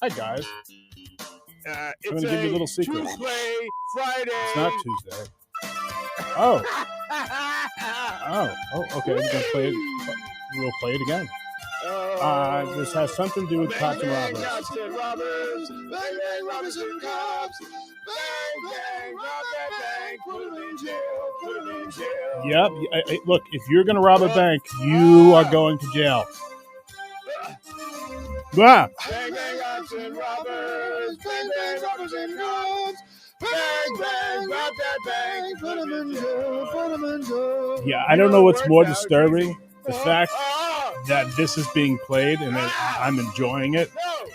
Hi, guys. I'm It's going to give you a little secret. Tuesday, Friday. It's not Tuesday. Oh, okay. We're going to play it. We'll play it again. This has something to do with cops and robbers. Cops and robbers. Bang, bang, robbers and cops. Bang, bang, rob that bank. Put them in jail. Put them in jail. Yep. Look, if you're going to rob a bank, you are going to jail. Bang, bang, cops and robbers. Bang, bang, robbers and cops. Bang, bang, rob that bank. Put them in jail. Put them in jail. Yeah, I don't know what's more disturbing. The fact that this is being played and that I'm enjoying it,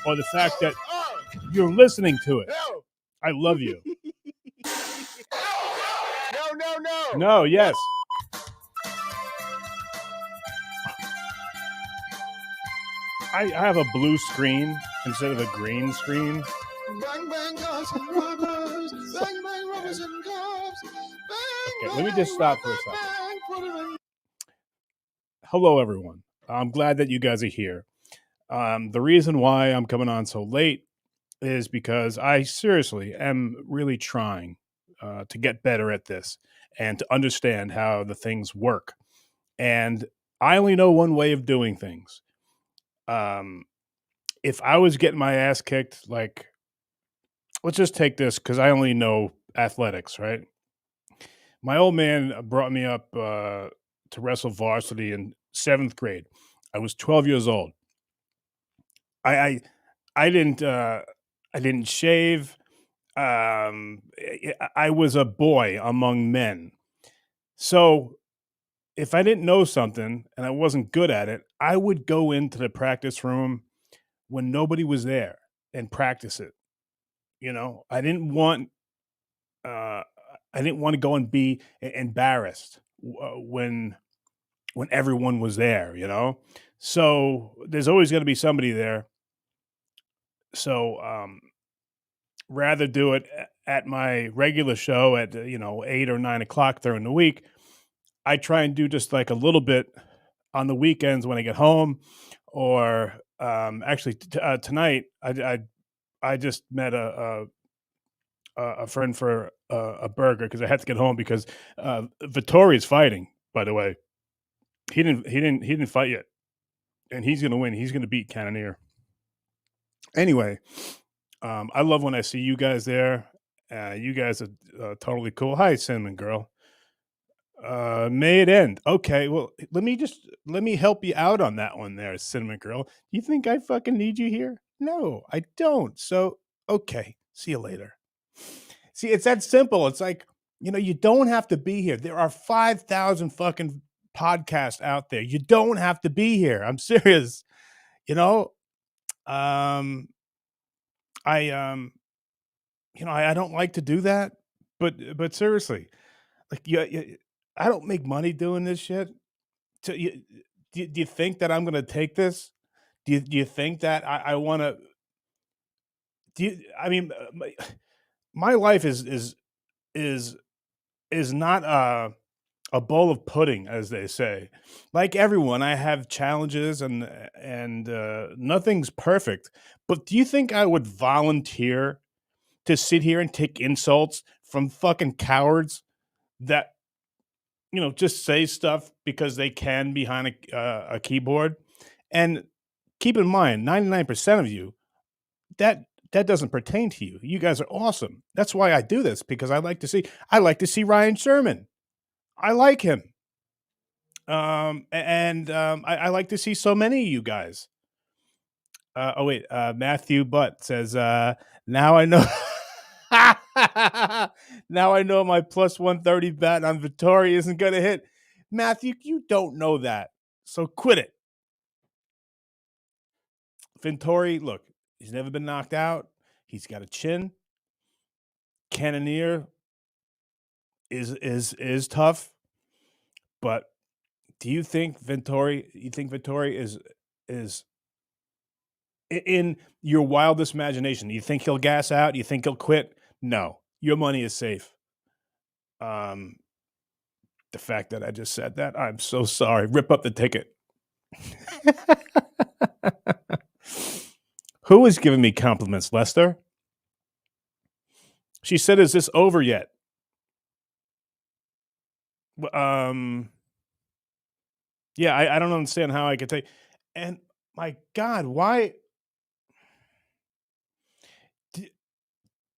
or the fact that you're listening to it. I love you. No. No, yes. I have a blue screen instead of a green screen. Bang, bang, cops and robbers. Bang, bang, robbers and cops. Okay, let me just stop for a second. Hello, everyone. I'm glad that you guys are here. The reason why I'm coming on so late is because I seriously am really trying to get better at this and to understand how the things work. And I only know one way of doing things. If I was getting my ass kicked, like, let's just take this because I only know athletics, right? My old man brought me up to wrestle varsity in 7th grade. I was 12 years old. I didn't shave. I was a boy among men. So if I didn't know something and I wasn't good at it, I would go into the practice room when nobody was there and practice it. You know, I didn't want to go and be embarrassed when everyone was there, you know? So there's always going to be somebody there. So rather do it at my regular show at 8 or 9 o'clock during the week. I try and do just like a little bit on the weekends when I get home, or actually tonight I just met a friend for a burger because I had to get home because Vittori's fighting. By the way, he didn't fight yet, and he's gonna win. He's gonna beat Cannoneer. Anyway, I love when I see you guys there. You guys are totally cool. Hi, Cinnamon Girl. May it end. Okay, well, let me help you out on that one there, Cinnamon Girl. You think I fucking need you here? No, I don't. So, okay, see you later. See, it's that simple. It's like, you don't have to be here. There are 5,000 fucking podcasts out there. You don't have to be here. I'm serious. I don't like to do that, but seriously, like, I don't make money doing this shit. So do you think that I'm gonna take this? Do you think that I want to? I mean, my life is not a bowl of pudding, as they say. Like everyone, I have challenges and nothing's perfect. But do you think I would volunteer to sit here and take insults from fucking cowards that just say stuff because they can behind a keyboard? And keep in mind, 99% of you, that doesn't pertain to you. You guys are awesome. That's why I do this, because I like to see Ryan Sherman. I like him. I like to see so many of you guys. Matthew Butt says, now I know. Now I know my plus 130 bet on Vittori isn't going to hit. Matthew, you don't know that. So quit it. Vittori, look, he's never been knocked out. He's got a chin. Cannoneer is tough. But do you think Vittori is in your wildest imagination? Do you think he'll gas out? Do you think he'll quit? No. Your money is safe. The fact that I just said that, I'm so sorry. Rip up the ticket. Who is giving me compliments, Lester? She said, "Is this over yet?" Yeah, I don't understand how I could take. And my God, why d-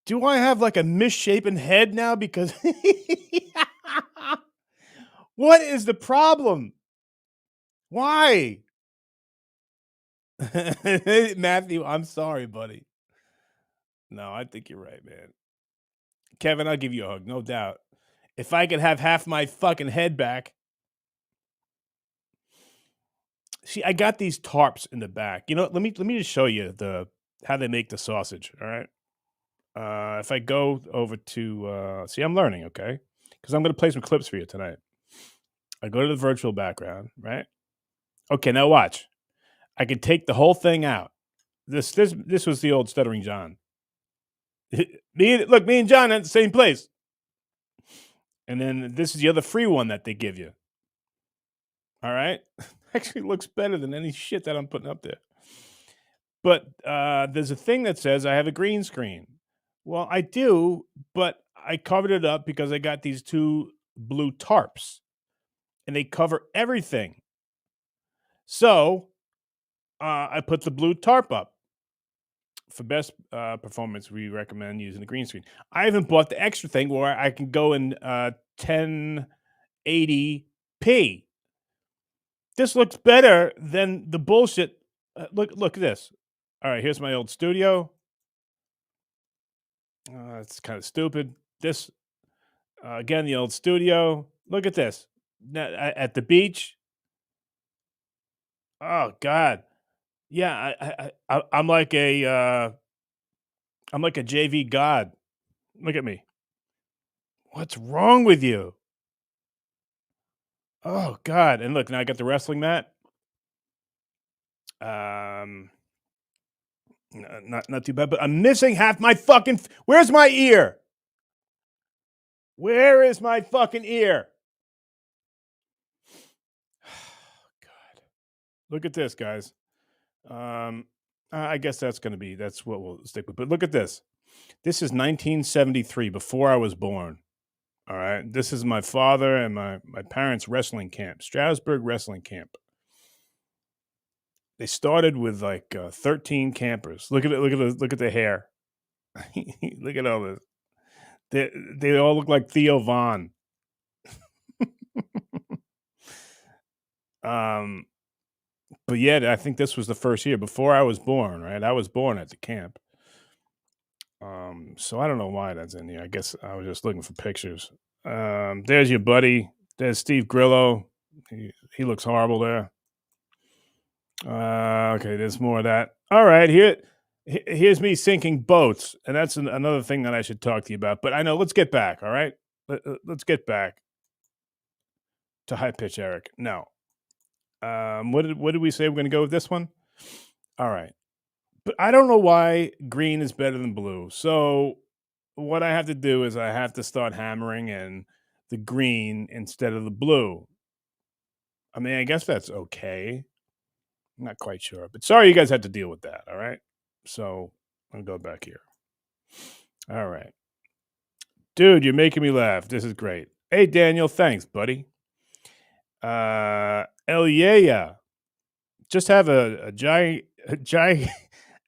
do I have like a misshapen head now? Because what is the problem? Why? Matthew, I'm sorry, buddy. No, I think you're right, man. Kevin, I'll give you a hug, no doubt. If I could have half my fucking head back. See, I got these tarps in the back. You know, let me just show you the how they make the sausage. All right. If I go over to see, I'm learning, okay? Because I'm gonna play some clips for you tonight. I go to the virtual background, right? Okay, now watch. I can take the whole thing out. This was the old stuttering John. Me and John at the same place. And then this is the other free one that they give you. All right. Actually looks better than any shit that I'm putting up there. But there's a thing that says I have a green screen. Well, I do, but I covered it up because I got these two blue tarps and they cover everything. So I put the blue tarp up. For best performance, we recommend using the green screen. I even bought the extra thing where I can go in 1080p. This looks better than the bullshit. Look at this. All right, here's my old studio. It's kind of stupid. This again, the old studio. Look at this. At the beach. Oh God, yeah. I'm like I'm like a JV god. Look at me. What's wrong with you? Oh God! And look, now I got the wrestling mat. Um, not too bad, but I'm missing half my fucking. Where's my ear? Where is my fucking ear? God, look at this, guys. Um, I guess that's what we'll stick with. But look at this. This is 1973, before I was born. All right, this is my father and my parents' wrestling camp, Strasbourg Wrestling Camp. They started with like 13 campers. Look at it. Look at the hair. Look at all this. They all look like Theo Vaughn. um, but yeah, I think this was the first year before I was born. Right, I was born at the camp. So I don't know why that's in here. I guess I was just looking for pictures. There's your buddy. There's Steve Grillo. He looks horrible there. Okay, there's more of that. All right, here's me sinking boats, and that's another thing that I should talk to you about. But I know, let's get back. All right, let's get back to high pitch, Eric. No, what did we say we're going to go with this one? All right, but I don't know why green is better than blue. So what I have to do is I have to start hammering in the green instead of the blue. I mean, I guess that's okay. I'm not quite sure, but sorry you guys had to deal with that. All right. So I'll go back here. All right. Dude, you're making me laugh. This is great. Hey, Daniel. Thanks, buddy. El yeah. Just have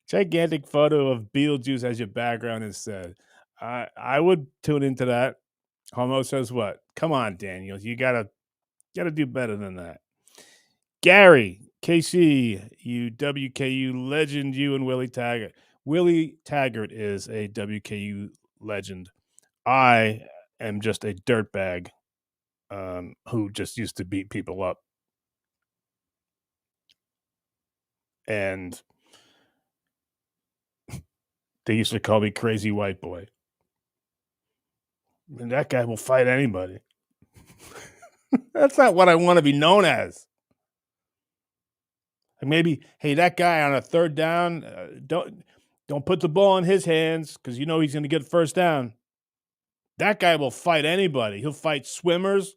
gigantic photo of Beetlejuice as your background instead. I would tune into that. Homo says what? Come on, Daniel. You gotta do better than that. Gary, KC, you WKU legend, you and Willie Taggart. Willie Taggart is a WKU legend. I am just a dirtbag who just used to beat people up. And they used to call me crazy white boy. And that guy will fight anybody. That's not what I want to be known as. Like maybe, hey, that guy on a third down, don't put the ball in his hands because you know he's going to get first down. That guy will fight anybody. He'll fight swimmers.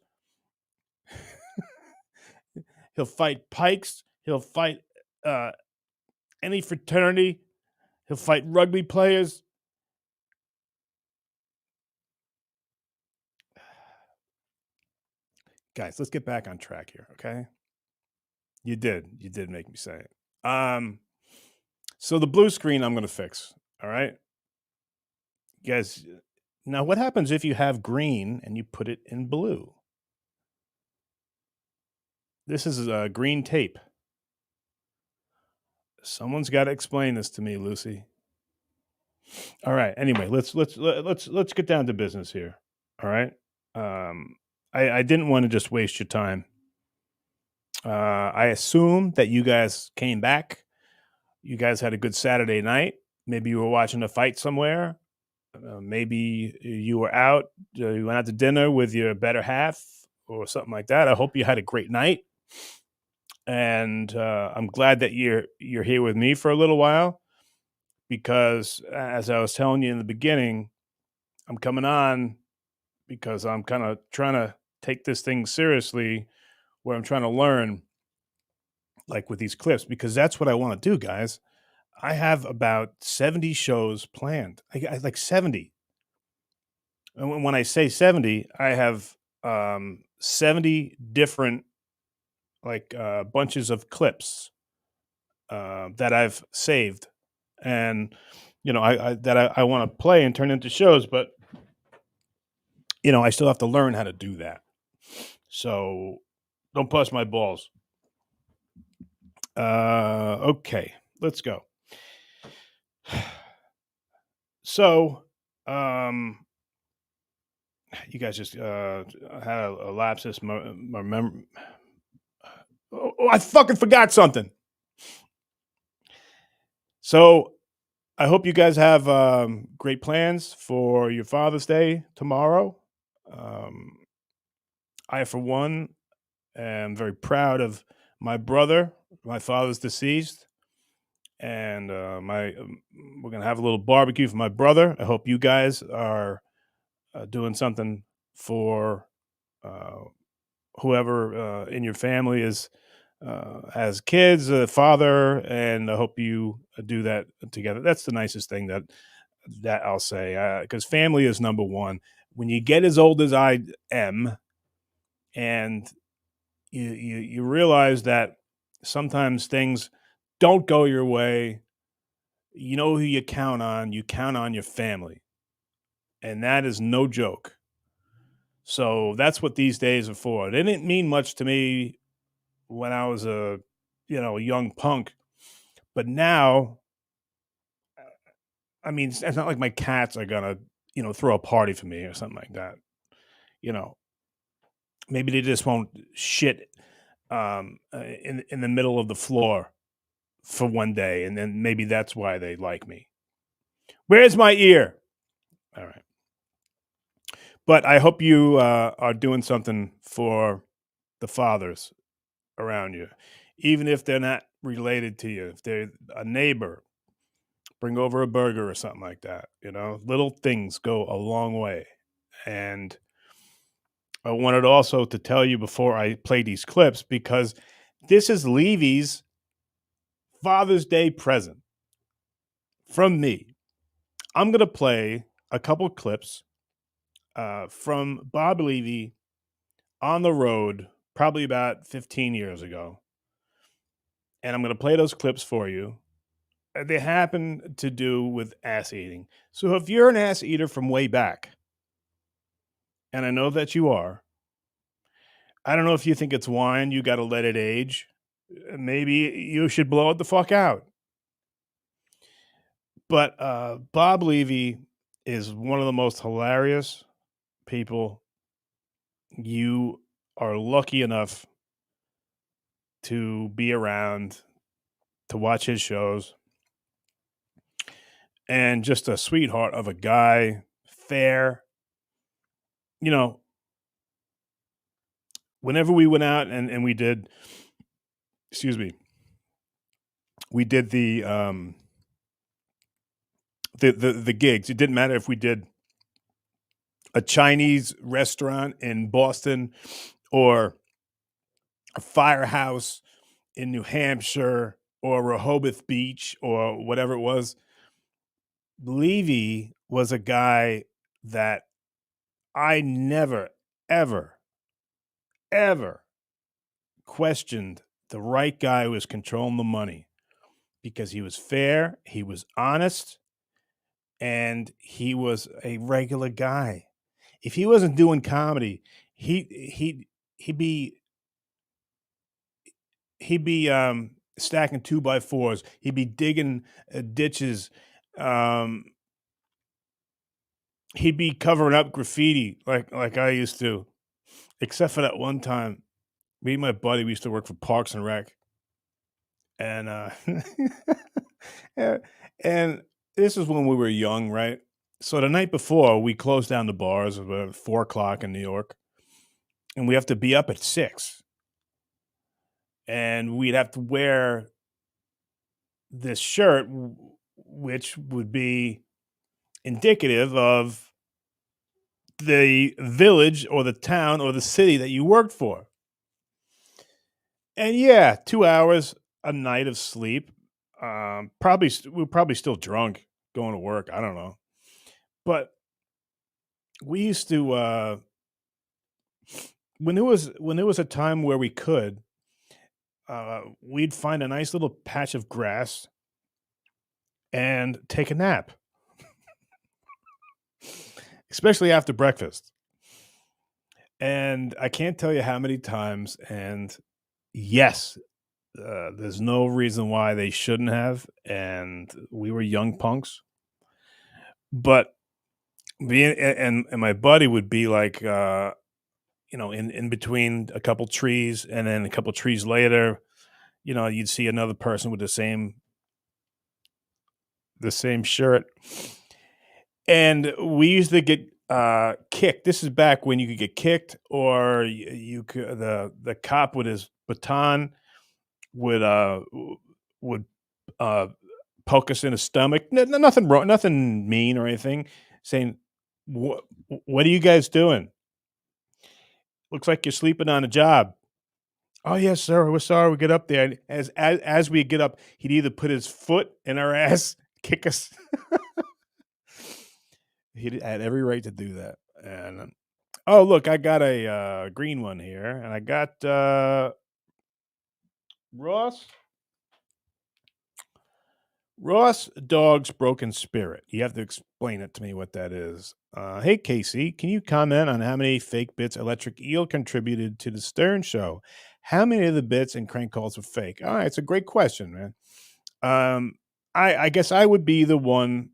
He'll fight pikes. He'll fight any fraternity. He'll fight rugby players. Guys, let's get back on track here, okay? You did make me say it. So the blue screen I'm gonna fix. All right, guys. Now, what happens if you have green and you put it in blue? This is green tape. Someone's got to explain this to me, Lucy. All right. Anyway, let's get down to business here. All right. I didn't want to just waste your time. I assume that you guys came back. You guys had a good Saturday night. Maybe you were watching a fight somewhere. Maybe you were out. You went out to dinner with your better half or something like that. I hope you had a great night. And I'm glad that you're here with me for a little while, because as I was telling you in the beginning, I'm coming on because I'm kind of trying to take this thing seriously, where I'm trying to learn, like with these clips, because that's what I want to do, guys. I have about 70 shows planned. I like 70. And when I say 70, I have 70 different like bunches of clips that I've saved, and I want to play and turn into shows, but I still have to learn how to do that. So don't bust my balls. Okay, let's go. So, you guys just had a lapsus. I fucking forgot something. So I hope you guys have great plans for your Father's Day tomorrow. I, for one, am very proud of my brother. My father's deceased, and we're gonna have a little barbecue for my brother. I hope you guys are doing something for uh, whoever in your family is has kids, a father, and I hope you do that together. That's the nicest thing that I'll say, because family is number one. When you get as old as I am, and you realize that sometimes things don't go your way, you know who you count on. You count on your family, and that is no joke. So that's what these days are for. It didn't mean much to me when I was a young punk, but now, I mean, it's not like my cats are gonna throw a party for me or something like that. You know, maybe they just won't shit in the middle of the floor for one day, and then maybe that's why they like me. Where's my ear? All right, but I hope you are doing something for the fathers around you, even if they're not related to you. If they're a neighbor, bring over a burger or something like that. Little things go a long way. And I wanted also to tell you before I play these clips, because this is Levy's Father's Day present from me. I'm going to play a couple clips from Bob Levy on the road, probably about 15 years ago. And I'm going to play those clips for you. They happen to do with ass eating. So if you're an ass eater from way back, and I know that you are, I don't know if you think it's wine, you got to let it age. Maybe you should blow it the fuck out. But Bob Levy is one of the most hilarious people. You are lucky enough to be around to watch his shows, and just a sweetheart of a guy, fair. Whenever we went out and we did, excuse me, we did the gigs. It didn't matter if we did a Chinese restaurant in Boston or a firehouse in New Hampshire or Rehoboth Beach or whatever it was. Levy was a guy that I never, ever, ever questioned the right guy who was controlling the money because he was fair, he was honest, and he was a regular guy. If he wasn't doing comedy, he'd be stacking 2x4s. He'd be digging ditches. Um, he'd be covering up graffiti like I used to. Except for that one time, me and my buddy we used to work for Parks and Rec, and yeah, and this is when we were young, right? So the night before, we closed down the bars about 4 o'clock in New York, and we have to be up at 6, and we'd have to wear this shirt, which would be indicative of the village or the town or the city that you worked for. And yeah, 2 hours a night of sleep. We were probably still drunk going to work. I don't know, but we used to when there was a time where we could, we'd find a nice little patch of grass and take a nap, especially after breakfast. And I can't tell you how many times. And yes, there's no reason why they shouldn't have. And we were young punks, but being and my buddy would be like, in between a couple trees, and then a couple trees later, you'd see another person with the same shirt, and we used to get kicked. This is back when you could get kicked, or you could the cop with his baton would would uh poke us in the stomach. Nothing wrong, nothing mean or anything. Saying, what are you guys doing? Looks like you're sleeping on a job. Oh yes, sir. We're sorry. We get up there, and as we get up, he'd either put his foot in our ass, kick us. He had every right to do that. And oh, look, I got a green one here, and I got Ross. Ross Dog's Broken Spirit. You have to explain it to me what that is. Hey, Casey, can you comment on how many fake bits Electric Eel contributed to the Stern Show? How many of the bits and crank calls were fake? All right, it's a great question, man. Um, I guess I would be the one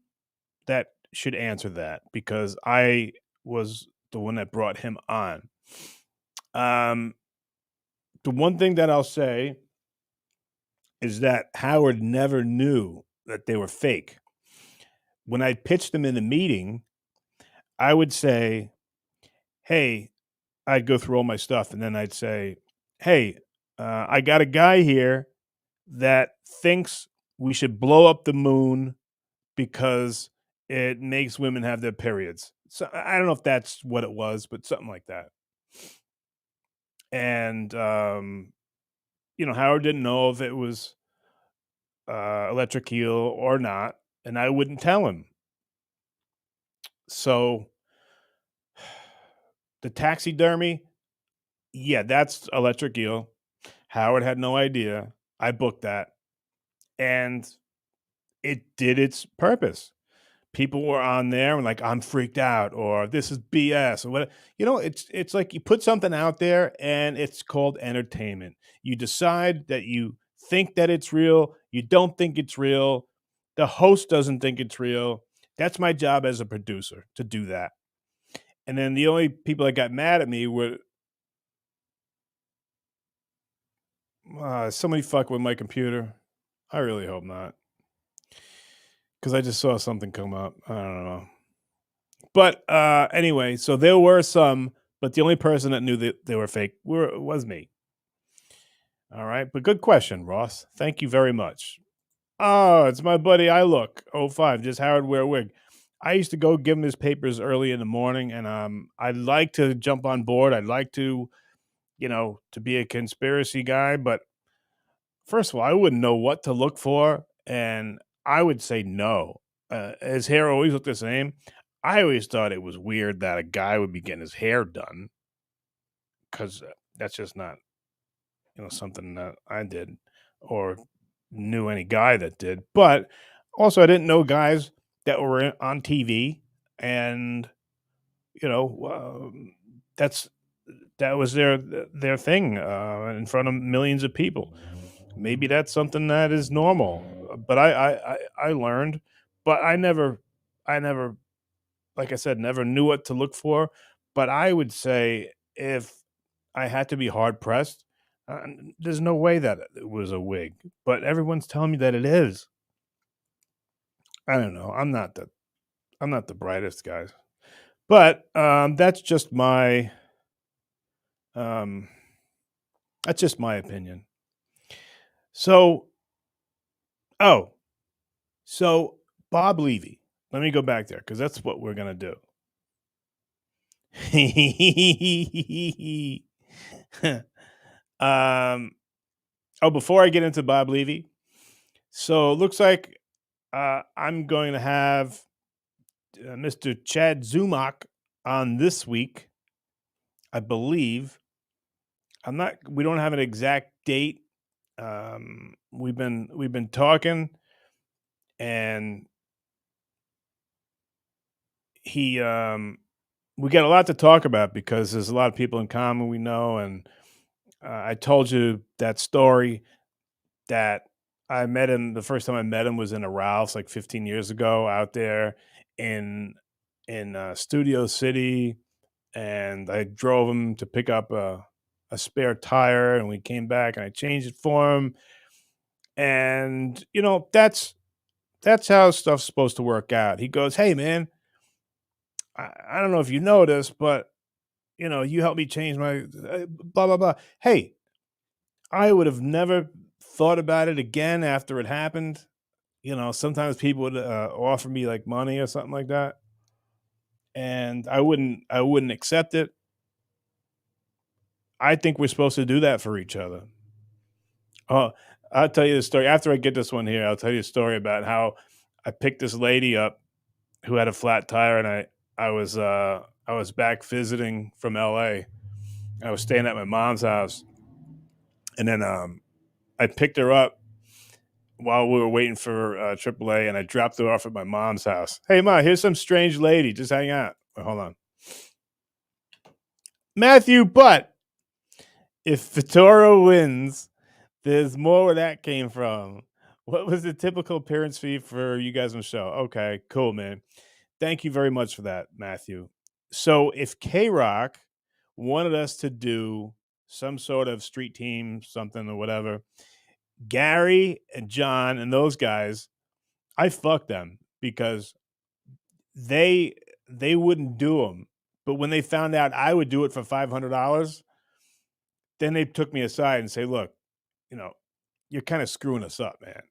that should answer that because I was the one that brought him on. Um, the one thing that I'll say is that Howard never knew that they were fake. When I pitched them in the meeting, I would say, "Hey," I'd go through all my stuff, and then I'd say, "Hey, I got a guy here that thinks we should blow up the moon because it makes women have their periods." So I don't know if that's what it was, but something like that. And Howard didn't know if it was electric eel or not, and I wouldn't tell him. So the taxidermy, yeah, that's electric eel. Howard had no idea. I booked that, and it did its purpose. People were on there and like, I'm freaked out, or this is BS, or what. It's like you put something out there, and it's called entertainment. You decide that you think that it's real. You don't think it's real. The host doesn't think it's real. That's my job as a producer, to do that. And then the only people that got mad at me were somebody fuck with my computer. I really hope not, because I just saw something come up. I don't know. But anyway, so there were some, but the only person that knew that they were fake was me. All right, but good question, Ross. Thank you very much. Oh, it's my buddy. I look 05, just Howard wear wig. I used to go give him his papers early in the morning, and I'd like to jump on board. I'd like to be a conspiracy guy, but first of all, I wouldn't know what to look for, and I would say no. his hair always looked the same. I always thought it was weird that a guy would be getting his hair done because that's just not something that I did or knew any guy that did. But also, I didn't know guys that were on TV, and you know that's that was their thing in front of millions of people. Maybe that's something that is normal, but I learned, but I never, like I said, never knew what to look for. But I would say if I had to be hard pressed, there's no way that it was a wig, but everyone's telling me that it is. I don't know. I'm not the brightest guys, but um, that's just my opinion. So, oh, so Bob Levy. Let me go back there because that's what we're gonna do. um. Oh, before I get into Bob Levy, so it looks like I'm going to have Mr. Chad Zumach on this week. I believe. I'm not. We don't have an exact date. We've been talking, and he we got a lot to talk about because there's a lot of people in common we know, and I told you that story that I met him. The first time I met him was in a Ralph's like 15 years ago out there in Studio City, and I drove him to pick up a spare tire, and we came back and I changed it for him. And that's how stuff's supposed to work out. He goes, "Hey man, I don't know if you know this, but you helped me change my blah blah blah." Hey, I would have never thought about it again after it happened. Sometimes people would offer me like money or something like that, and I wouldn't accept it. I think we're supposed to do that for each other. Oh, I'll tell you the story after I get this one here. I'll tell you a story about how I picked this lady up who had a flat tire, and I was back visiting from L.A. I was staying at my mom's house, and then I picked her up while we were waiting for AAA, and I dropped her off at my mom's house. Hey, Ma, here's some strange lady. Just hang out. Wait, hold on, Matthew. But if Vittorio wins, there's more where that came from. What was the typical appearance fee for you guys on the show? Okay, cool, man. Thank you very much for that, Matthew. So if K Rock wanted us to do some sort of street team, something or whatever, Gary and John and those guys, I fuck them because they they wouldn't do them. But when they found out I would do it for $500, then they took me aside and say, "Look, you know, you're kind of screwing us up, man.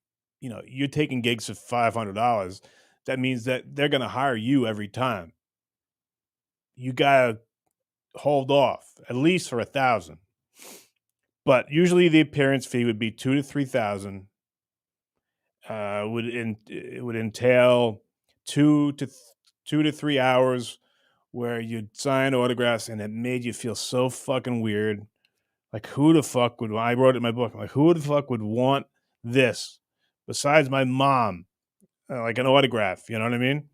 You're taking gigs for $500. That means that they're going to hire you every time. You got to hold off at least for 1,000. But usually the appearance fee would be 2 to 3,000. It would entail 2 to 3 hours where you'd sign autographs, and it made you feel so fucking weird. Like, who the fuck would? I wrote it in my book. I'm like, who the fuck would want this besides my mom? Like an autograph, you know what I mean?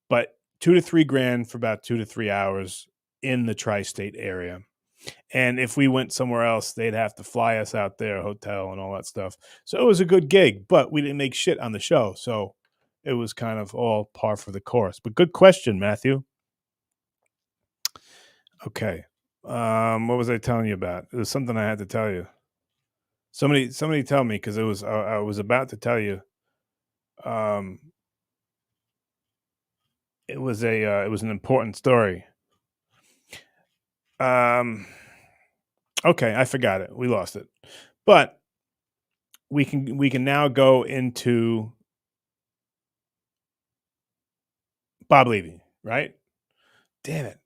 But 2 to 3 grand for about 2 to 3 hours in the tri-state area. And if we went somewhere else, they'd have to fly us out there, hotel and all that stuff. So it was a good gig, but we didn't make shit on the show. So it was kind of all par for the course. But good question, Matthew. Okay. What was I telling you about? It was something I had to tell you. Somebody tell me because I was about to tell you. Um, it was an important story. Okay, I forgot it. We lost it, but we can now go into Bob Levy, right? Damn it!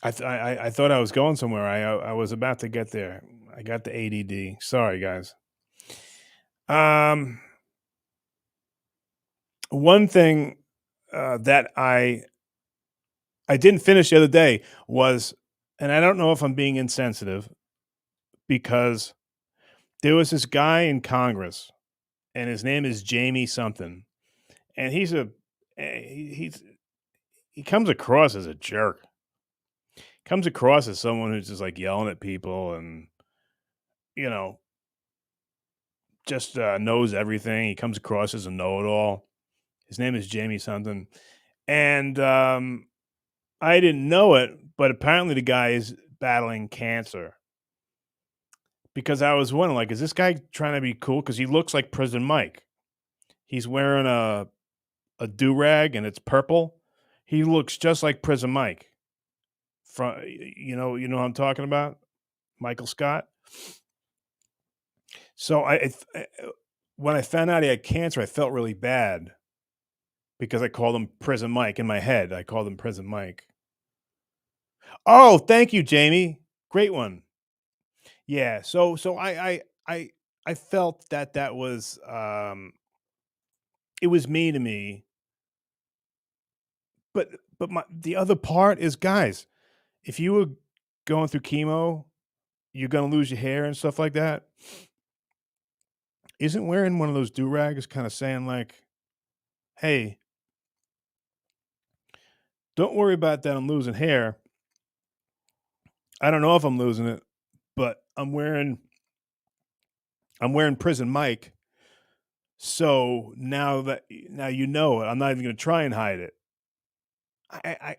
I thought I was going somewhere. I was about to get there. I got the ADD. Sorry, guys. Um. one thing that I didn't finish the other day was, and I don't know if I'm being insensitive because there was this guy in Congress, and his name is Jamie something, and he comes across as a jerk. Comes across as someone who's just like yelling at people and you know just knows everything. He comes across as a know-it-all. His name is Jamie something, and I didn't know it, but apparently the guy is battling cancer. Because I was wondering, like, is this guy trying to be cool? Because he looks like Prison Mike. He's wearing a do rag and it's purple. He looks just like Prison Mike. From you know what I'm talking about, Michael Scott. So when I found out he had cancer, I felt really bad because I called him Prison Mike in my head. I called him Prison Mike. Oh, thank you, Jamie. Great one. Yeah. So I felt that that was it was me to me. But the other part is, guys, if you were going through chemo, you're gonna lose your hair and stuff like that. Isn't wearing one of those do rags kind of saying like, "Hey, don't worry about that. I'm losing hair. I don't know if I'm losing it, but I'm wearing Prison Mike. So now you know it. I'm not even gonna try and hide it. I I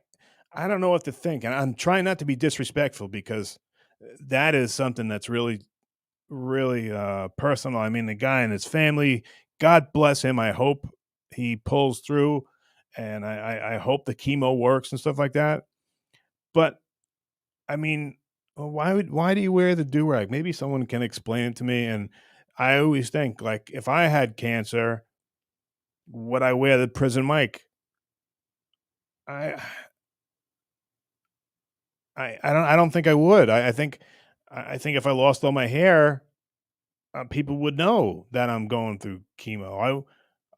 I don't know what to think, and I'm trying not to be disrespectful because that is something that's really personal. I mean, the guy and his family, God bless him. I hope he pulls through, and I hope the chemo works and stuff like that. But I mean, why do you wear the do rag? Maybe someone can explain it to me. And I always think like if I had cancer, would I wear the prison mic? I I don't think I would. I think if I lost all my hair, people would know that I'm going through chemo.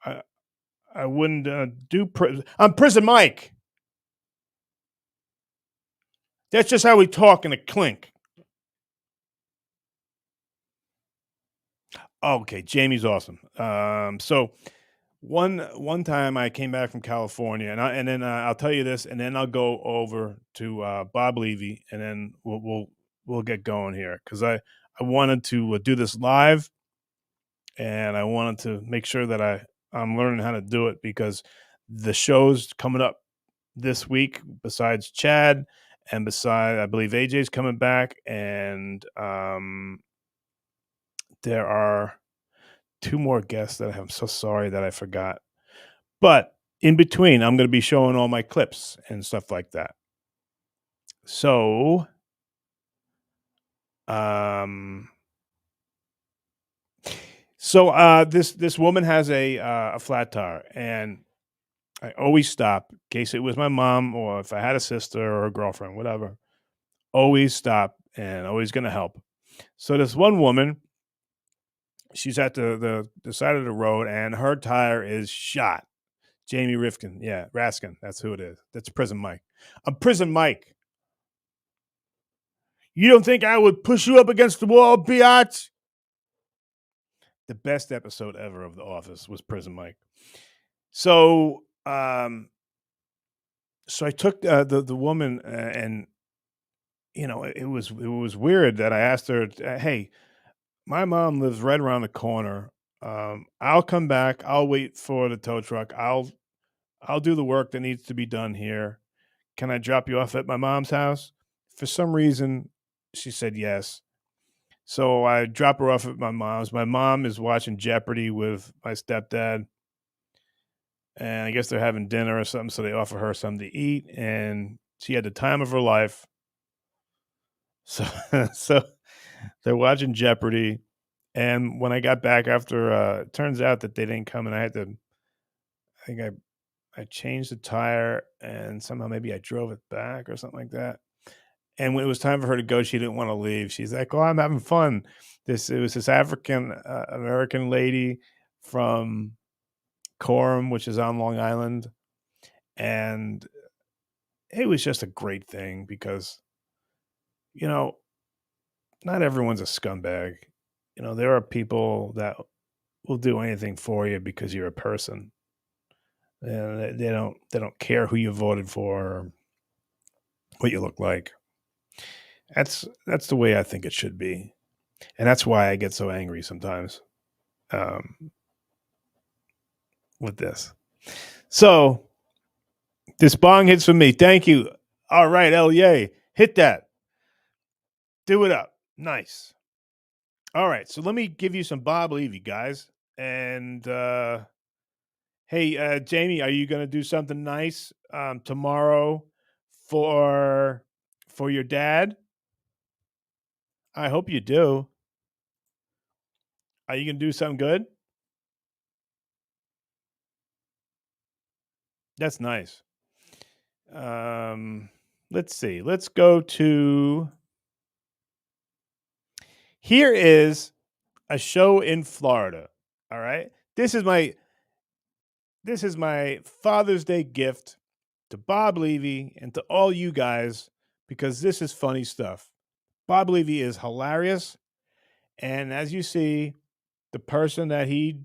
I I wouldn't do prison. I'm Prison Mike. That's just how we talk in a clink. Okay, Jamie's awesome. So one time I came back from California, and then I'll tell you this, and then I'll go over to Bob Levy, and then we'll get going here because I wanted to do this live, and I wanted to make sure that I'm learning how to do it because the show's coming up this week besides Chad and beside I believe AJ's coming back and there are two more guests that I'm so sorry that I forgot. But in between, I'm going to be showing all my clips and stuff like that. So, um this woman has a flat tire and I always stop in case it was my mom or if I had a sister or a girlfriend, whatever. Always stop and always going to help. So this one woman, she's at the side of the road and her tire is shot. Jamie Rifkin, yeah, Raskin, that's who it is. That's Prison Mike. I'm Prison Mike. You don't think I would push you up against the wall, biatch? The best episode ever of The Office was Prison Mike. So, so I took the woman and it was weird that I asked her, hey, my mom lives right around the corner. I'll come back. I'll wait for the tow truck. I'll do the work that needs to be done here. Can I drop you off at my mom's house? For some reason, she said yes. So I drop her off at my mom's. My mom is watching Jeopardy with my stepdad. And I guess they're having dinner or something. So they offer her something to eat. And she had the time of her life. So, so they're watching Jeopardy. And when I got back after, it turns out that they didn't come and I think I changed the tire and somehow maybe I drove it back or something like that. And when it was time for her to go, she didn't want to leave. She's like, "Oh, I'm having fun." It was this African American lady from Coram, which is on Long Island. And it was just a great thing because, not everyone's a scumbag. There are people that will do anything for you because you're a person. And they don't care who you voted for or what you look like. That's the way I think it should be. And that's why I get so angry sometimes with this. So this bong hits for me. Thank you. All right, Yay. Hit that. Do it up. Nice. All right, so let me give you some Bob Levy, guys. And hey, Jamie, are you going to do something nice tomorrow for your dad? I hope you do. Are you going to do something good? That's nice. Let's see. Let's go to. Here is a show in Florida. All right. This is my Father's Day gift to Bob Levy and to all you guys because this is funny stuff. Bob Levy is hilarious. And as you see, the person that he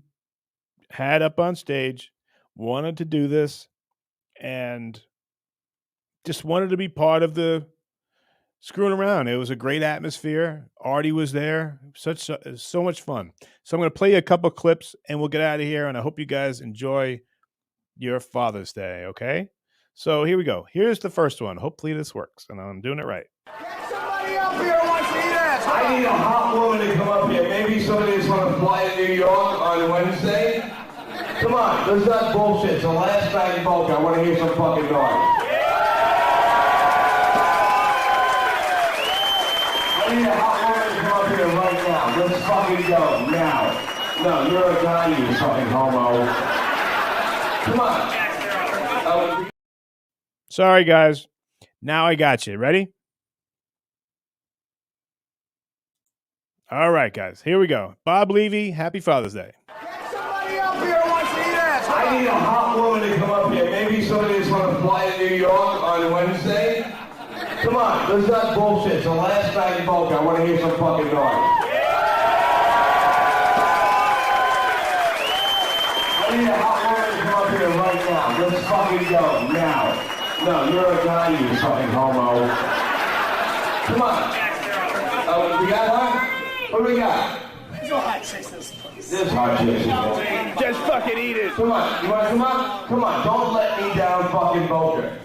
had up on stage wanted to do this and just wanted to be part of the screwing around. It was a great atmosphere. Artie was there. So much fun. So I'm going to play you a couple clips and we'll get out of here. And I hope you guys enjoy your Father's Day. Okay. So here we go. Here's the first one. Hopefully this works and I'm doing it right. Somebody up here wants to eat ass. I need a hot woman to come up here. Maybe somebody that's going to fly to New York on Wednesday. Come on, there's that bullshit. It's the last night in Boca. I want to hear some fucking noise. I need a hot woman to come up here right now. Let's fucking go now. No, you're a guy, you fucking homo. Come on. Sorry, guys. Now I got you. Ready? All right, guys. Here we go. Bob Levy, happy Father's Day. Somebody up here wants to eat ass. I need a hot woman to come up here. Maybe somebody that's going to fly to New York on Wednesday. Come on, there's that bullshit. It's the last night in Boca. I want to hear some fucking noise. I need a hot woman to come up here right now. Let's fucking go now. No, you're a guy, you fucking homo. Come on. We got one? What do we got? There's no hot chicks in this place. There's hot chicks. Just fucking eat it. Come on, you want to come up? Come on, don't let me down fucking Boca.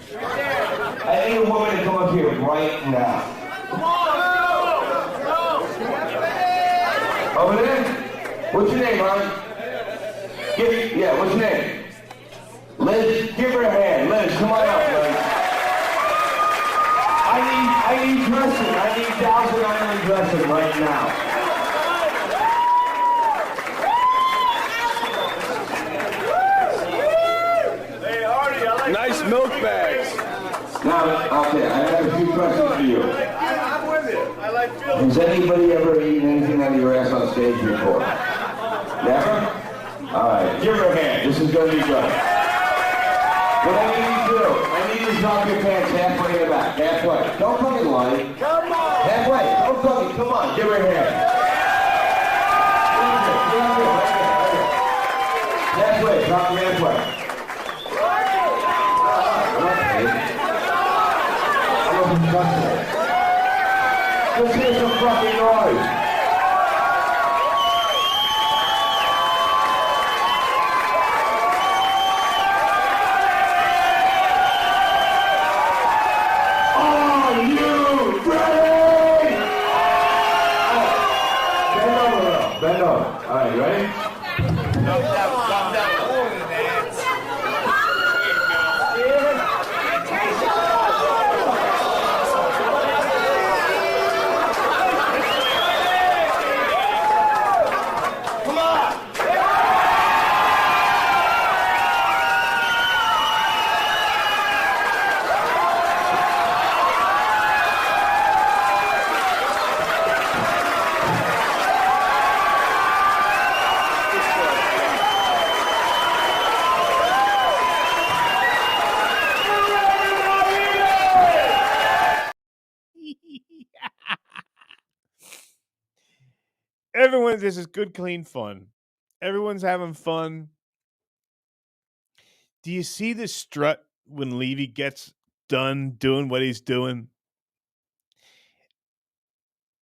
I need a woman to come up here right now. Come on, go. Over there? What's your name, hon? What's your name? Liz, give her a hand. Liz, come on up, Liz. I need dressing. I need Thousand Island dressing right now. Nice milk bags. Now, okay, I have a few questions for you. I'm with it. I like feeling. Has anybody ever eaten anything out of your ass on stage before? Never? All right, give her a hand. This is going to be good. What I need you to do, I need you to drop your pants halfway in the back. Halfway. Don't fucking lie. Come on. Halfway. Don't fucking, come on, give her a hand. Halfway, drop them halfway. Let's hear some fucking noise. Are you ready? Bend over, though. Bend over. All right, you ready? this is good, clean fun. Everyone's having fun. Do you see the strut when Levy gets done doing what he's doing?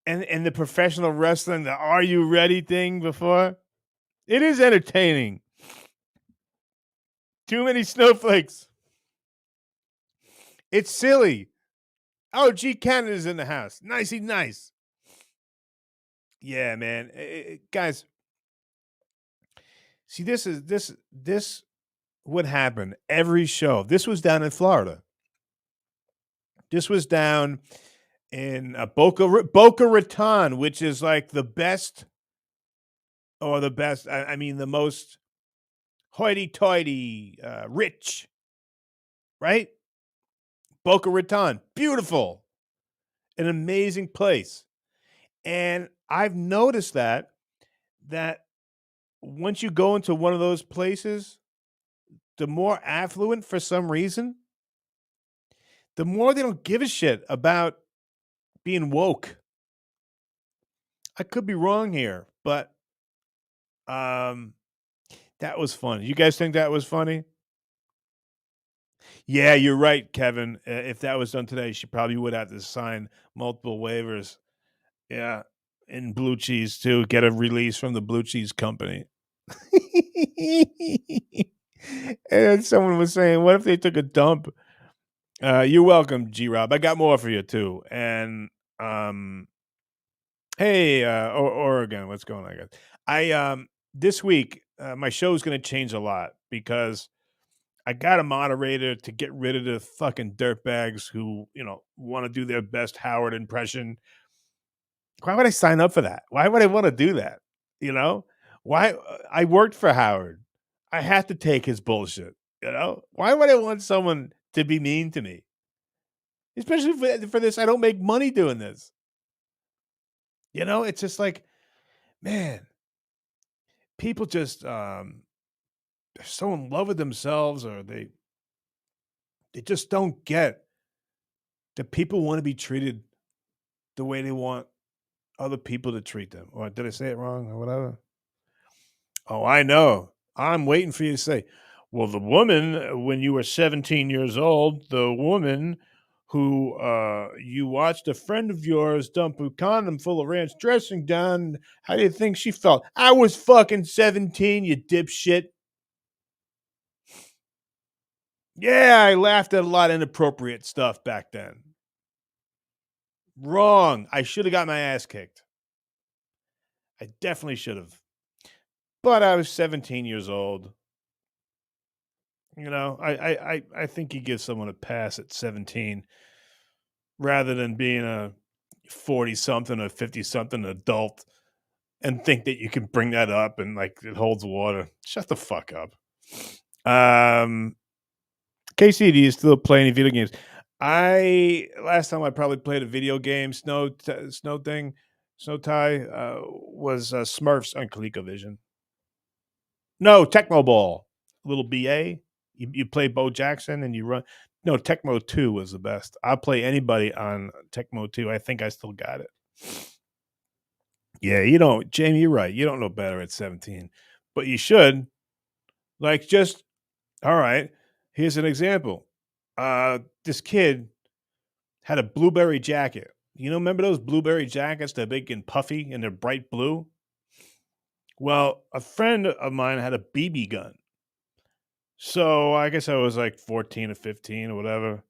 And the professional wrestling, the "Are you ready" thing before? It is entertaining. Too many snowflakes. It's silly. Oh, G Canada's in the house. Nicey nice. Yeah, man. Guys, see, this would happen every show. This was down in Florida. This was down in Boca Raton, which is like the best, or the best. I mean, the most hoity-toity, rich, right? Boca Raton, beautiful, an amazing place. And I've noticed that once you go into one of those places, the more affluent for some reason, the more they don't give a shit about being woke. I could be wrong here, but that was fun. You guys think that was funny? Yeah, you're right, Kevin. If that was done today, she probably would have to sign multiple waivers. Yeah, and blue cheese too. Get a release from the blue cheese company. And someone was saying, "What if they took a dump?" You're welcome, G Rob. I got more for you too. And hey, Oregon, what's going on, guys? This week my show's going to change a lot because I got a moderator to get rid of the fucking dirtbags who want to do their best Howard impression. Why would I sign up for that? Why would I want to do that? Why? I worked for Howard. I had to take his bullshit. Why would I want someone to be mean to me? Especially for this, I don't make money doing this. It's just like, man, people just they're so in love with themselves, or they just don't get that people want to be treated the way they want other people to treat them. Or did I say it wrong or whatever? Oh, I know. I'm waiting for you to say, well, the woman, when you were 17 years old, the woman who you watched a friend of yours dump a condom full of ranch dressing down, how do you think she felt? I was fucking 17, you dipshit. Yeah, I laughed at a lot of inappropriate stuff back then. Wrong. I should have got my ass kicked. I definitely should have. But I was 17 years old. I think you give someone a pass at 17 rather than being a 40-something or 50-something adult and think that you can bring that up and like it holds water. Shut the fuck up. KC, do you still play any video games? Last time I probably played a video game, Snow Tie, was Smurfs on ColecoVision. No, Tecmo Ball, little BA. You play Bo Jackson and you run. No, Tecmo 2 was the best. I'll play anybody on Tecmo 2. I think I still got it. Yeah, Jamie, you're right. You don't know better at 17, but you should. All right, here's an example. This kid had a blueberry jacket. Remember those blueberry jackets? They're big and puffy and they're bright blue. Well, a friend of mine had a BB gun. So I guess I was like 14 or 15 or whatever.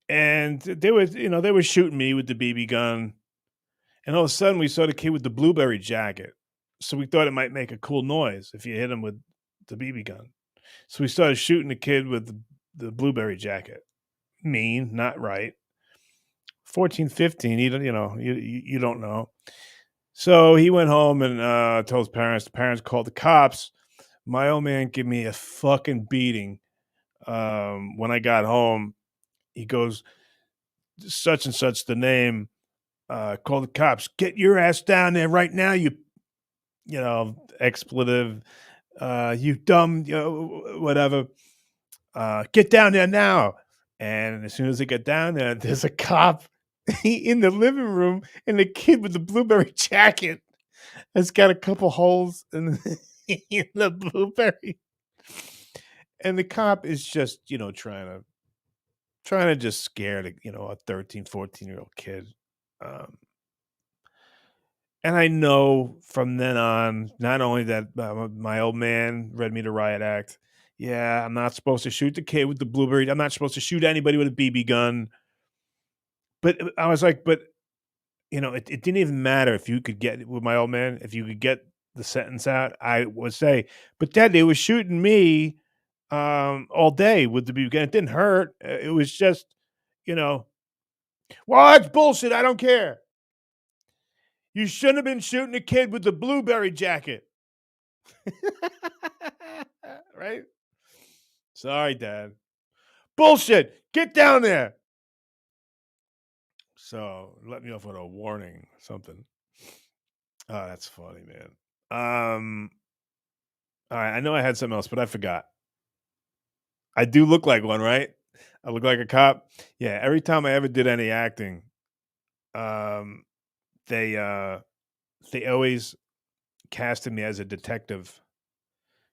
And they were shooting me with the BB gun. And all of a sudden we saw the kid with the blueberry jacket. So we thought it might make a cool noise if you hit him with the BB gun. So we started shooting the kid with the blueberry jacket. Mean, not right. 14, 15, you don't know. So he went home and told his parents. The parents called the cops. My old man gave me a fucking beating. When I got home, he goes, such and such the name, call the cops. Get your ass down there right now, you expletive, you dumb, whatever. Get down there now. And as soon as they get down there, there's a cop in the living room and the kid with the blueberry jacket It's got a couple holes in the blueberry. And the cop is just, trying to just scare a 13, 14-year-old kid. Um, and I know from then on, not only that my old man read me the riot act. Yeah, I'm not supposed to shoot the kid with the blueberry. I'm not supposed to shoot anybody with a BB gun. But I was like, it didn't even matter if you could get with my old man, if you could get the sentence out, I would say, but Dad, they were shooting me all day with the BB gun. It didn't hurt. It was just, you know, well, that's bullshit. I don't care. You shouldn't have been shooting a kid with the blueberry jacket. Right? Sorry, Dad. Bullshit. Get down there. So let me off with a warning, something. Oh, that's funny, man. All right, I know I had something else, but I forgot. I do look like one, right? I look like a cop. Yeah, every time I ever did any acting, um, they always casted me as a detective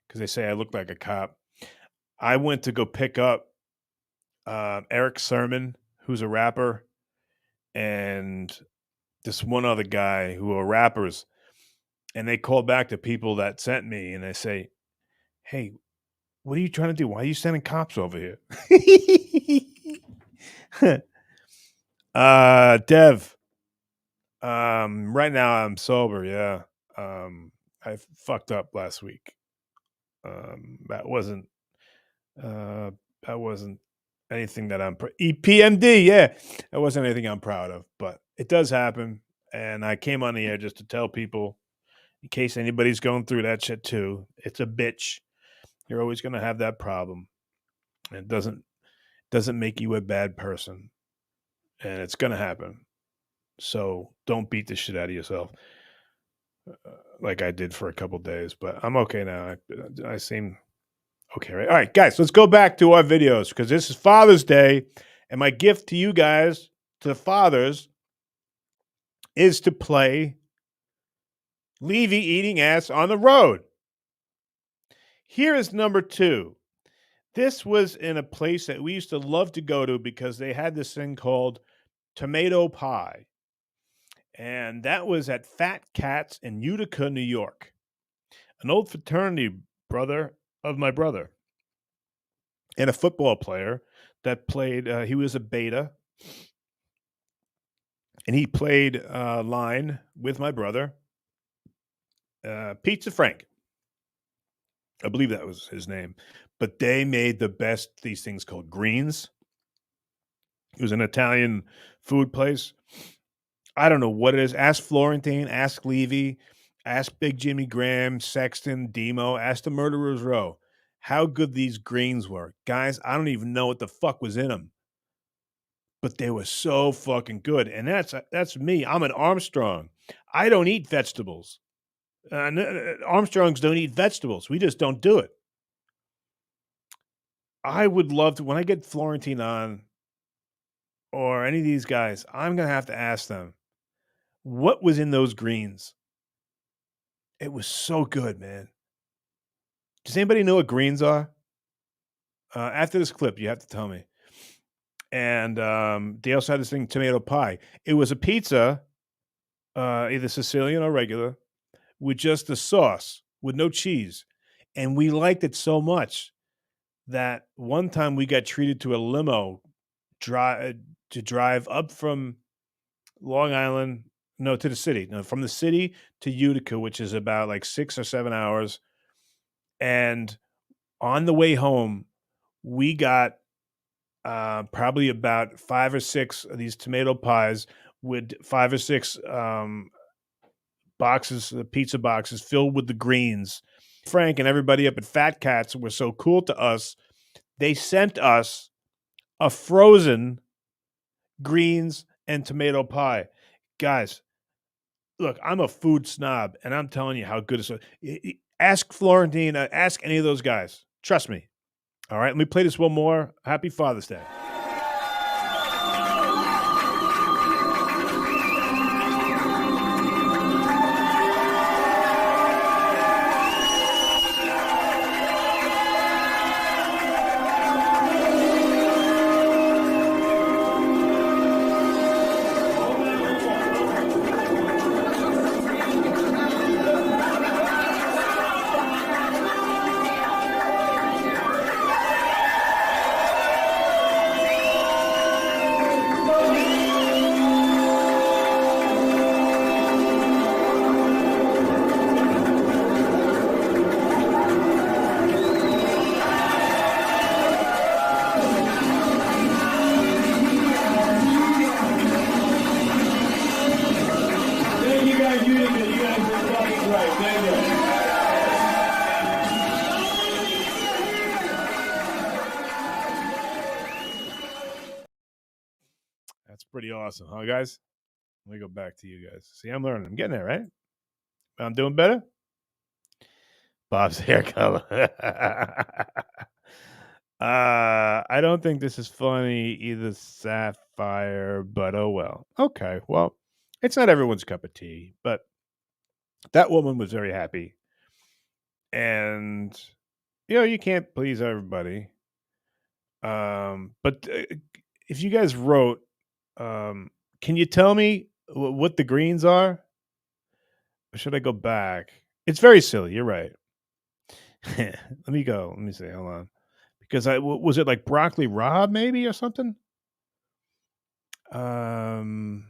because they say I look like a cop. I went to go pick up Eric Sermon, who's a rapper, and this one other guy who are rappers, and they called back to people that sent me, and they say, "Hey, what are you trying to do? Why are you sending cops over here?" Dev. Right now I'm sober. Yeah. I fucked up last week. That wasn't. That wasn't anything that I'm. EPMD. Yeah, that wasn't anything I'm proud of, but it does happen. And I came on the air just to tell people, in case anybody's going through that shit too. It's a bitch. You're always going to have that problem. It doesn't make you a bad person, and it's going to happen. So don't beat the shit out of yourself like I did for a couple days. But I'm okay now. I seem okay, right? All right, guys, let's go back to our videos because this is Father's Day, and my gift to you guys, to the fathers, is to play Levy eating ass on the road. Here is number 2. This was in a place that we used to love to go to because they had this thing called tomato pie. And that was at Fat Cats in Utica, New York. An old fraternity brother of my brother and a football player that played, he was a beta. And he played line with my brother, Pizza Frank. I believe that was his name. But they made the best, these things called greens. It was an Italian food place. I don't know what it is. Ask Florentine, ask Levy, ask Big Jimmy Graham, Sexton, Demo, ask the Murderer's Row how good these greens were. Guys, I don't even know what the fuck was in them. But they were so fucking good. And that's me. I'm an Armstrong. I don't eat vegetables. Armstrongs don't eat vegetables. We just don't do it. I would love to, when I get Florentine on or any of these guys, I'm going to have to ask them, what was in those greens? It was so good, man. Does anybody know what greens are? After this clip, you have to tell me. And they also had this thing, tomato pie. It was a pizza, either Sicilian or regular, with just the sauce, with no cheese. And we liked it so much that one time we got treated to a limo to drive up from Long Island, to the city. No, from the city to Utica, which is about like 6 or 7 hours. And on the way home, we got probably about 5 or 6 of these tomato pies with 5 or 6 boxes, pizza boxes filled with the greens. Frank and everybody up at Fat Cats were so cool to us. They sent us a frozen greens and tomato pie. Guys, look, I'm a food snob, and I'm telling you how good it is. Ask Florentine, ask any of those guys. Trust me. All right, let me play this one more. Happy Father's Day. pretty awesome, huh, guys? Let me go back to you guys. See, I'm learning. I'm getting there, right? I'm doing better. Bob's hair color. I don't think this is funny either, Sapphire, but oh well. Okay, well, it's not everyone's cup of tea, but that woman was very happy. And, you can't please everybody. But if you guys wrote, can you tell me what the greens are? Or should I go back? It's very silly. You're right. Let me go. Let me see. Hold on. Because was it like broccoli raw maybe or something? Um,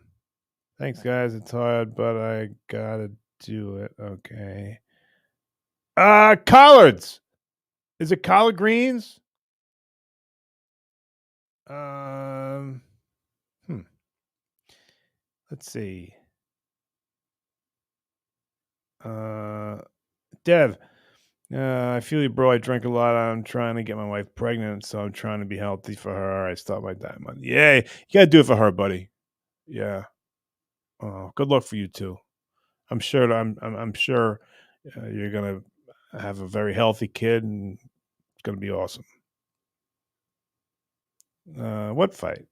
thanks guys. It's hard, but I gotta do it. Okay. Collards. Is it collard greens? Um, hmm. Let's see. Dev. I feel you, bro. I drink a lot. I'm trying to get my wife pregnant, so I'm trying to be healthy for her. I start my diet money. Yeah, you gotta do it for her, buddy. Yeah. Oh, good luck for you too. I'm sure. I'm sure you're gonna have a very healthy kid, and it's gonna be awesome. What fight?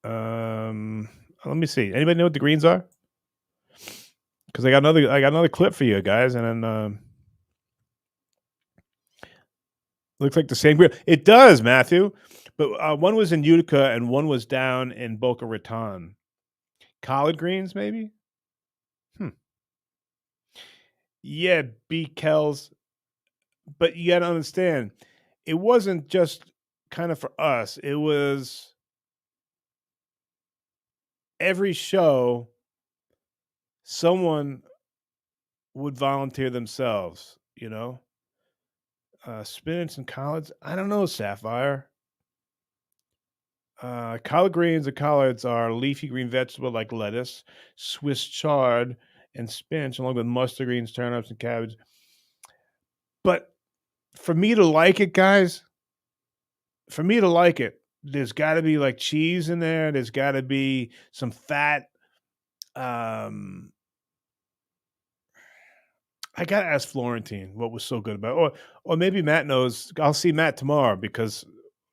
Let me see. Anybody know what the greens are? Because I got another clip for you guys, and then looks like the same green. It does, Matthew. But one was in Utica and one was down in Boca Raton. Collard greens, maybe? Hmm. Yeah, B. Kells. But you got to understand, it wasn't just kind of for us. It was every show, someone would volunteer themselves, Spinach and collards. I don't know, Sapphire. Collard greens and collards are a leafy green vegetable like lettuce, Swiss chard, and spinach, along with mustard greens, turnips, and cabbage. But for me to like it, guys, there's got to be like cheese in there. There's got to be some fat. Um, I gotta ask Florentine what was so good about it. Or maybe Matt knows. I'll see Matt tomorrow because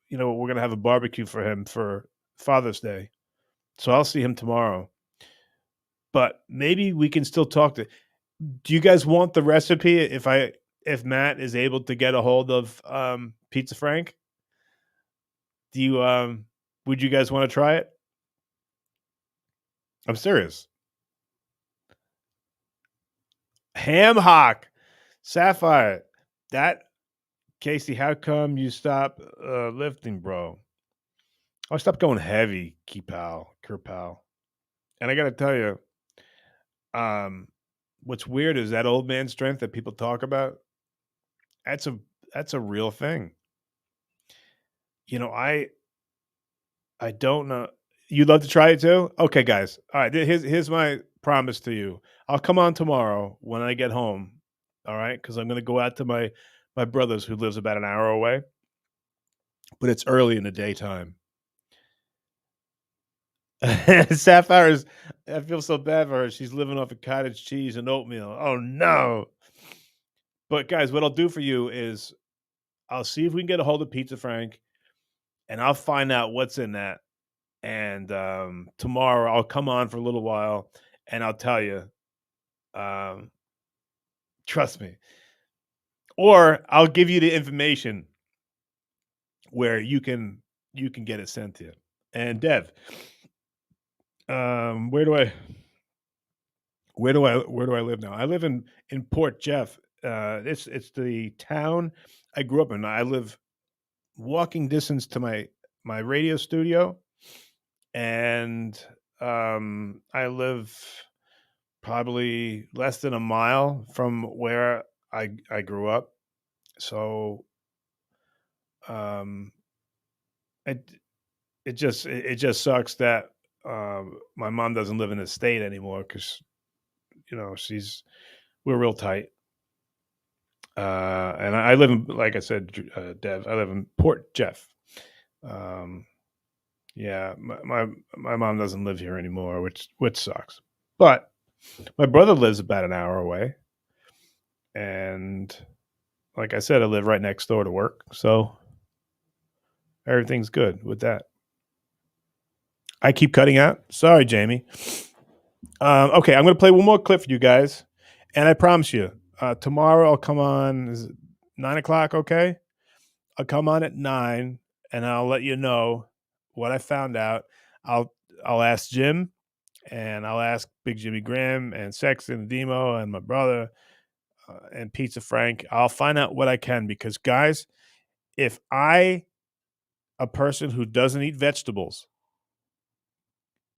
we're gonna have a barbecue for him for Father's Day. So I'll see him tomorrow. But maybe we can still talk to. Do you guys want the recipe if Matt is able to get a hold of Pizza Frank? Do you would you guys want to try it? I'm serious. Ham hock, Sapphire. That Casey, how come you stop lifting, bro? I stopped going heavy, Kerpal. And I gotta tell you, um, what's weird is that old man strength that people talk about. That's a real thing. I don't know. You'd love to try it too? Okay, guys. All right. Here's my promise to you. I'll come on tomorrow when I get home. All right, because I'm gonna go out to my brother's who lives about an hour away, but it's early in the daytime. Sapphire's. I feel so bad for her. She's living off of cottage cheese and oatmeal. Oh no! But guys, what I'll do for you is I'll see if we can get a hold of Pizza Frank, and I'll find out what's in that. And tomorrow I'll come on for a little while, and I'll tell you. Trust me. Or I'll give you the information where you can get it sent to you. And Dev, where do I live now? I live in Port Jeff. It's the town I grew up in. I live walking distance to my radio studio, and I live probably less than a mile from where I grew up. So um, it it just sucks that my mom doesn't live in the state anymore because we're real tight. And I live in, like I said, Dev. I live in Port Jeff. Um, Yeah, my mom doesn't live here anymore, which sucks. But my brother lives about an hour away, and like I said, I live right next door to work, so everything's good with that. I keep cutting out. Sorry, Jamie. Okay, I'm going to play one more clip for you guys, and I promise you, tomorrow I'll come on. Is it 9 o'clock? Okay, I'll come on at 9, and I'll let you know what I found out. I'll I'll ask Jim, and I'll ask Big Jimmy Graham and Sexton, Demo, and my brother, and Pizza Frank. I'll find out what I can because, guys, if I, a person who doesn't eat vegetables,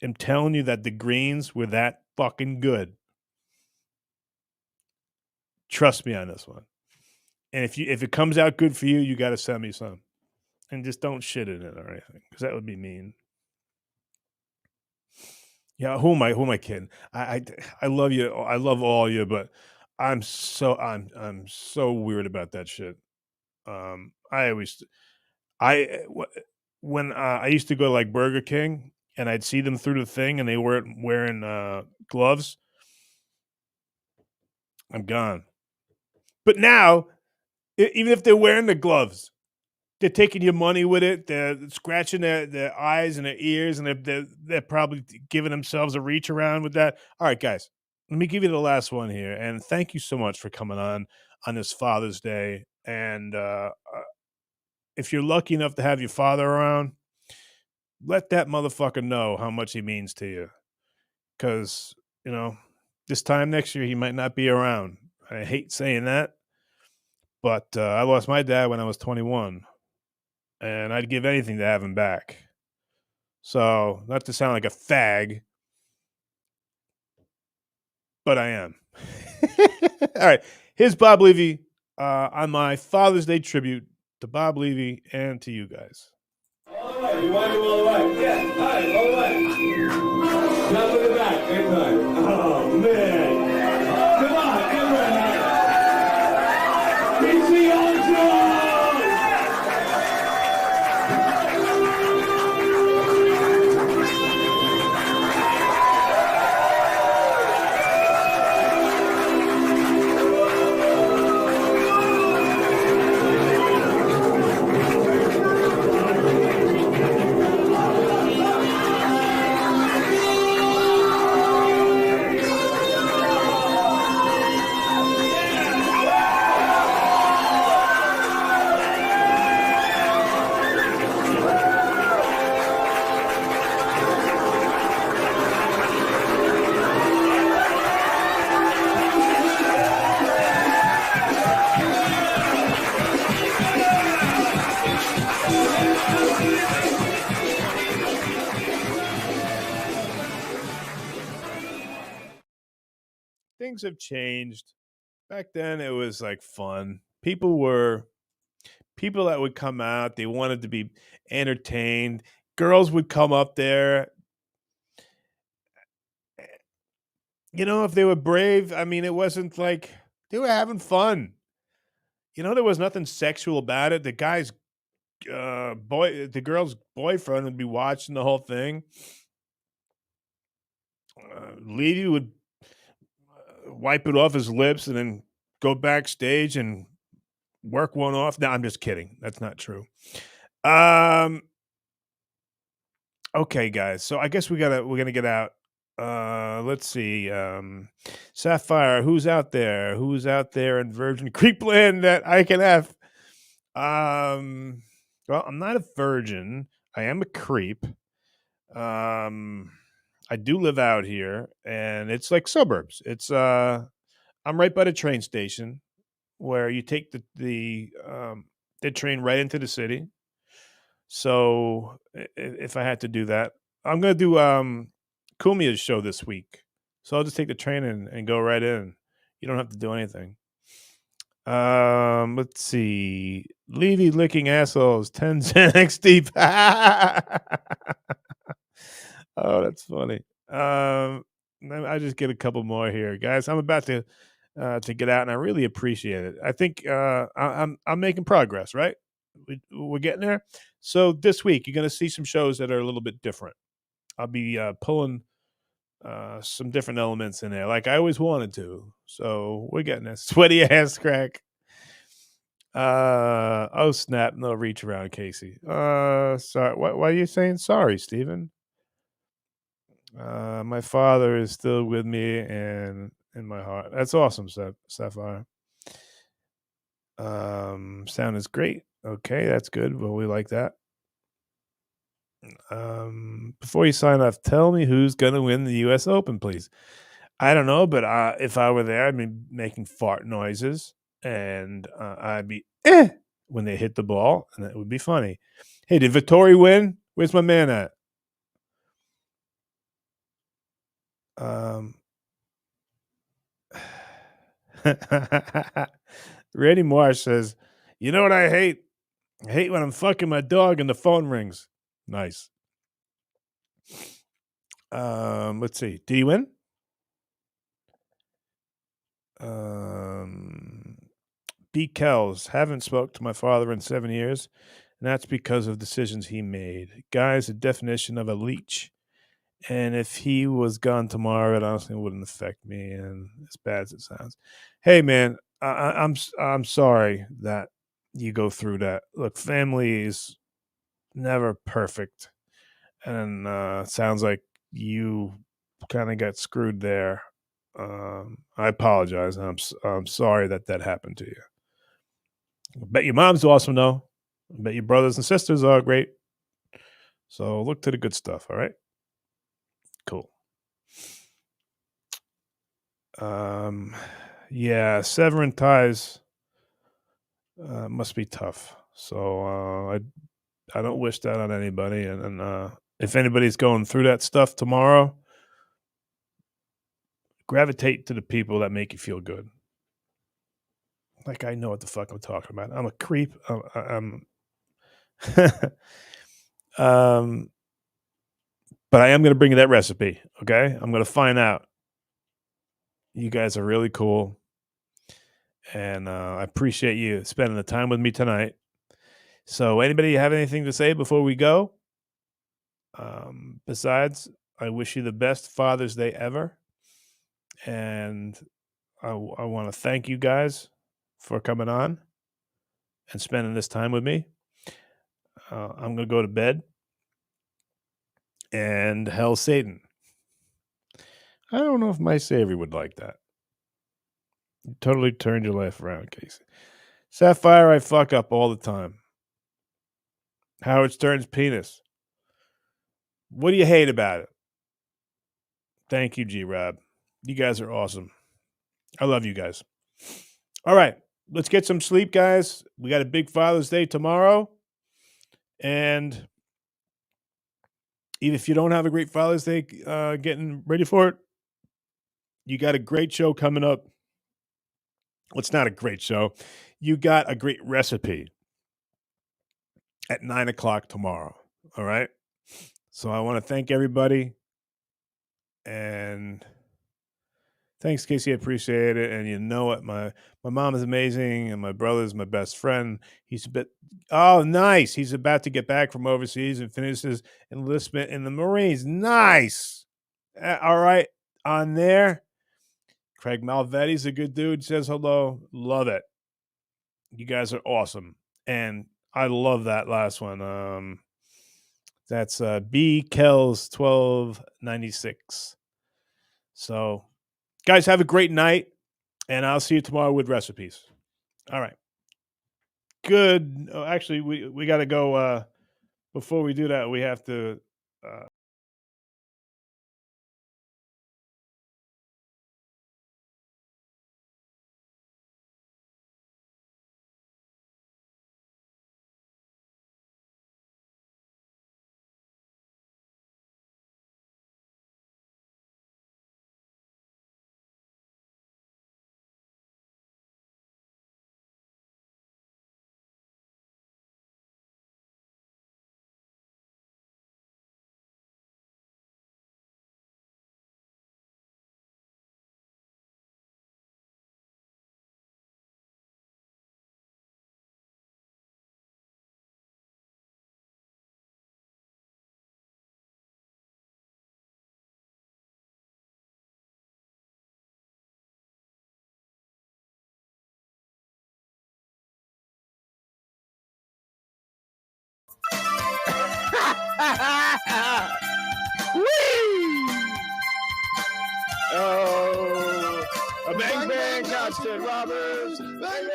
am telling you that the greens were that fucking good, trust me on this one. And if it comes out good for you, you got to send me some, and just don't shit in it or anything because that would be mean. Yeah, who am I kidding? I love you. I love all of you, but I'm so weird about that shit. I always when I used to go to like Burger King and I'd see them through the thing and they weren't wearing gloves, I'm gone. But now, even if they're wearing the gloves, they're taking your money with it. They're scratching their eyes and their ears, and they're probably giving themselves a reach around with that. All right, guys, let me give you the last one here, and thank you so much for coming on this Father's Day. And if you're lucky enough to have your father around, let that motherfucker know how much he means to you, because you know this time next year he might not be around. I hate saying that, but I lost my dad when I was 21, and I'd give anything to have him back. So, not to sound like a fag, but I am. All right. Here's Bob Levy on my Father's Day tribute to Bob Levy and to you guys. All the way. You want to do all the way? Yeah. All right. All the way. Now look at that. Good time. Oh, man. Come on. Get ready. It's the Armstrong! Things have changed. Back then, it was like fun. People that would come out, they wanted to be entertained. Girls would come up there. If they were brave, I mean, it wasn't like they were having fun. There was nothing sexual about it. The girl's boyfriend would be watching the whole thing. Levy would wipe it off his lips and then go backstage and work one off. No, I'm just kidding. That's not true. Okay, guys. So I guess we're gonna get out. Let's see. Sapphire, who's out there? Who's out there in Virgin Creepland that I can have? Well, I'm not a virgin. I am a creep. I do live out here, and it's like suburbs. I'm right by the train station where you take the train right into the city. So if I had to do that, I'm gonna do Kumia's show this week. So I'll just take the train and go right in. You don't have to do anything. Let's see. Levy licking assholes, 10 Xanax deep. Oh, that's funny. I just get a couple more here, guys. I'm about to get out, and I really appreciate it. I think I'm making progress. Right, we're getting there. So this week you're going to see some shows that are a little bit different. I'll be pulling some different elements in there, like I always wanted to. So we're getting a sweaty ass crack. Oh snap! No reach around, Casey. Sorry. Why are you saying sorry, Steven? My father is still with me and in my heart. That's awesome, Sapphire. Sound is great. Okay, that's good. Well, we like that. Before you sign off, tell me who's gonna win the U.S. Open, please. I don't know, but if I were there, I'd be making fart noises, and I'd be when they hit the ball, and it would be funny. Hey, did Vittori win? Where's my man at? Um, Randy Marsh says, "You know what I hate? I hate when I'm fucking my dog and the phone rings." Nice. Let's see. Did he win? B. Kells, haven't spoke to my father in 7 years, and that's because of decisions he made. Guy's a definition of a leech. And if he was gone tomorrow, it honestly wouldn't affect me, and as bad as it sounds. Hey, man, I'm sorry that you go through that. Look, family is never perfect, and it sounds like you kind of got screwed there. I apologize. I'm sorry that happened to you. I bet your mom's awesome though. I bet your brothers and sisters are great. So look to the good stuff. All right. Cool. Yeah, severing ties must be tough. So I don't wish that on anybody. And if anybody's going through that stuff tomorrow, gravitate to the people that make you feel good. Like I know what the fuck I'm talking about. I'm a creep. I'm but I am going to bring you that recipe. Okay, I'm going to find out. You guys are really cool, and I appreciate you spending the time with me tonight. So, anybody have anything to say before we go? Besides, I wish you the best Father's Day ever, and I want to thank you guys for coming on and spending this time with me. I'm going to go to bed, and hell, Satan. I don't know if my Savior would like that. You totally turned your life around, Casey. Sapphire, I fuck up all the time. Howard Stern's penis. What do you hate about it? Thank you, G-Rob. You guys are awesome. I love you guys. All right, let's get some sleep, guys. We got a big Father's Day tomorrow. And even if you don't have a great Father's Day getting ready for it, you got a great show coming up. Well, it's not a great show. You got a great recipe at 9 o'clock tomorrow. All right. So I want to thank everybody. And thanks, Casey. I appreciate it. And you know what? My mom is amazing, and my brother is my best friend. He's a bit nice. He's about to get back from overseas and finish his enlistment in the Marines. Nice. All right. On there. Craig Malvetti's a good dude. Says hello. Love it. You guys are awesome. And I love that last one. That's B Kells 1296. So guys, have a great night, and I'll see you tomorrow with recipes. All right. Good. Oh, actually, we got to go. Before we do that, we have to Whee! Oh, a bang bang, constant robbers. Bang bang.